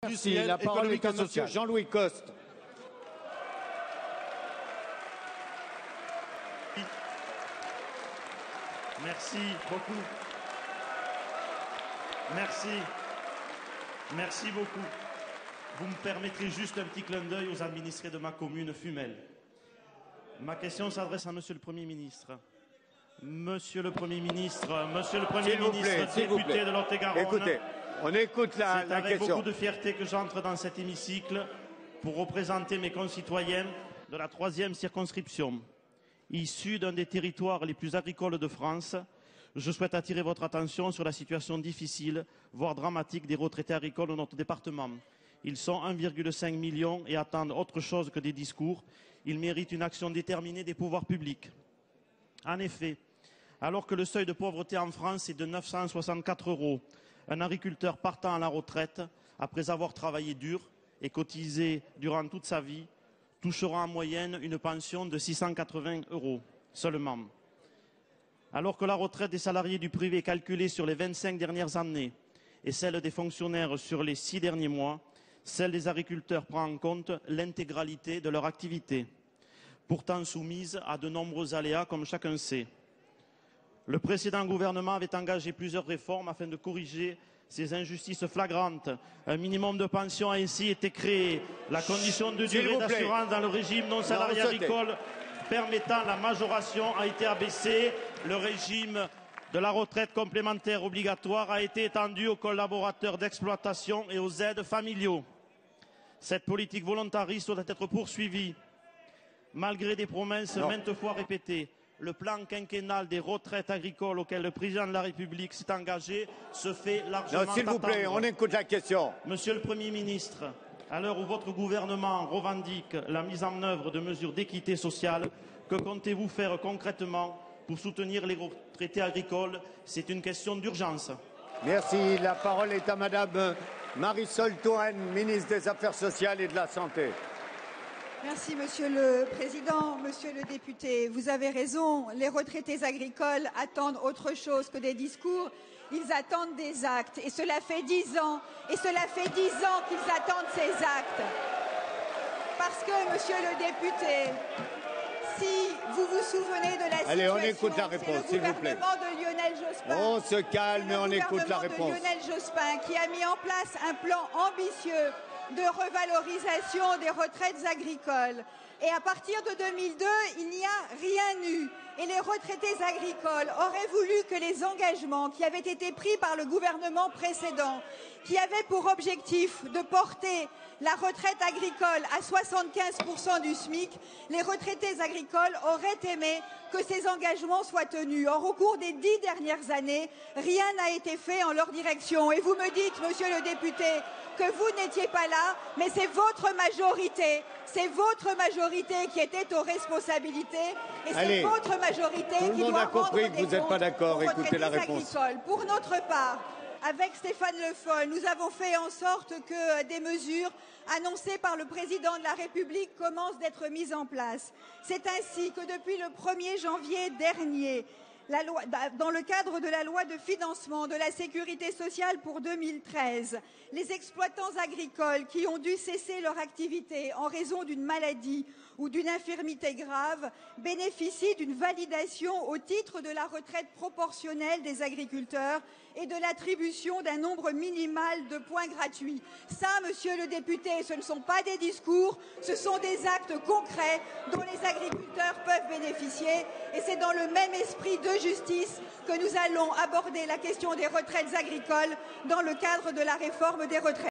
Merci. La parole est à Monsieur Jean-Louis Costes. Merci beaucoup. Merci beaucoup. Vous me permettrez juste un petit clin d'œil aux administrés de ma commune, Fumel. Ma question s'adresse à Monsieur le Premier ministre. Monsieur le Premier ministre, député de Lot-et-Garonne. Écoutez, on écoute la C'est avec question. beaucoup de fierté que j'entre dans cet hémicycle pour représenter mes concitoyens de la 3e circonscription. Issu d'un des territoires les plus agricoles de France, je souhaite attirer votre attention sur la situation difficile, voire dramatique, des retraités agricoles dans notre département. Ils sont 1,5 million et attendent autre chose que des discours. Ils méritent une action déterminée des pouvoirs publics. En effet, alors que le seuil de pauvreté en France est de 964 €, un agriculteur partant à la retraite, après avoir travaillé dur et cotisé durant toute sa vie, touchera en moyenne une pension de 680 € seulement. Alors que la retraite des salariés du privé est calculée sur les 25 dernières années et celle des fonctionnaires sur les 6 derniers mois, celle des agriculteurs prend en compte l'intégralité de leur activité, pourtant soumise à de nombreux aléas comme chacun sait. Le précédent gouvernement avait engagé plusieurs réformes afin de corriger ces injustices flagrantes. Un minimum de pension a ainsi été créé. La condition de durée d'assurance dans le régime non salarié agricole permettant la majoration a été abaissée. Le régime de la retraite complémentaire obligatoire a été étendu aux collaborateurs d'exploitation et aux aides familiaux. Cette politique volontariste doit être poursuivie. Malgré des promesses maintes fois répétées, le plan quinquennal des retraites agricoles auquel le président de la République s'est engagé se fait largement attendre. S'il vous plaît, on écoute la question. Monsieur le Premier ministre, à l'heure où votre gouvernement revendique la mise en œuvre de mesures d'équité sociale, que comptez-vous faire concrètement pour soutenir les retraités agricoles? C'est une question d'urgence. Merci. La parole est à Madame Marisol Touraine, ministre des Affaires sociales et de la Santé. Merci Monsieur le Président, Monsieur le député. Vous avez raison, les retraités agricoles attendent autre chose que des discours. Ils attendent des actes. Et cela fait 10 ans, qu'ils attendent ces actes. Parce que, Monsieur le député, si vous vous souvenez de la situation, allez, on écoute la réponse, s'il vous plaît. De Lionel Jospin, on se calme et on écoute la réponse. Le gouvernement de Lionel Jospin qui a mis en place un plan ambitieux de revalorisation des retraites agricoles. Et à partir de 2002, il n'y a rien eu. Et les retraités agricoles auraient voulu que les engagements qui avaient été pris par le gouvernement précédent, qui avaient pour objectif de porter la retraite agricole à 75% du SMIC, les retraités agricoles auraient aimé que ces engagements soient tenus. Or, au cours des 10 dernières années, rien n'a été fait en leur direction. Et vous me dites, monsieur le député, que vous n'étiez pas là, mais c'est votre majorité qui était aux responsabilités et c'est votre majorité qui doit rendre des comptes vous n'êtes pas d'accord. Écoutez la réponse. Pour notre part, avec Stéphane Le Foll, nous avons fait en sorte que des mesures annoncées par le président de la République commencent d'être mises en place. C'est ainsi que depuis le 1er janvier dernier, dans le cadre de la loi de financement de la sécurité sociale pour 2013, les exploitants agricoles qui ont dû cesser leur activité en raison d'une maladie ou d'une infirmité grave bénéficient d'une validation au titre de la retraite proportionnelle des agriculteurs et de l'attribution d'un nombre minimal de points gratuits. Ça, monsieur le député, ce ne sont pas des discours, ce sont des actes concrets dont les agriculteurs peuvent bénéficier. Et c'est dans le même esprit de justice que nous allons aborder la question des retraites agricoles dans le cadre de la réforme des retraites.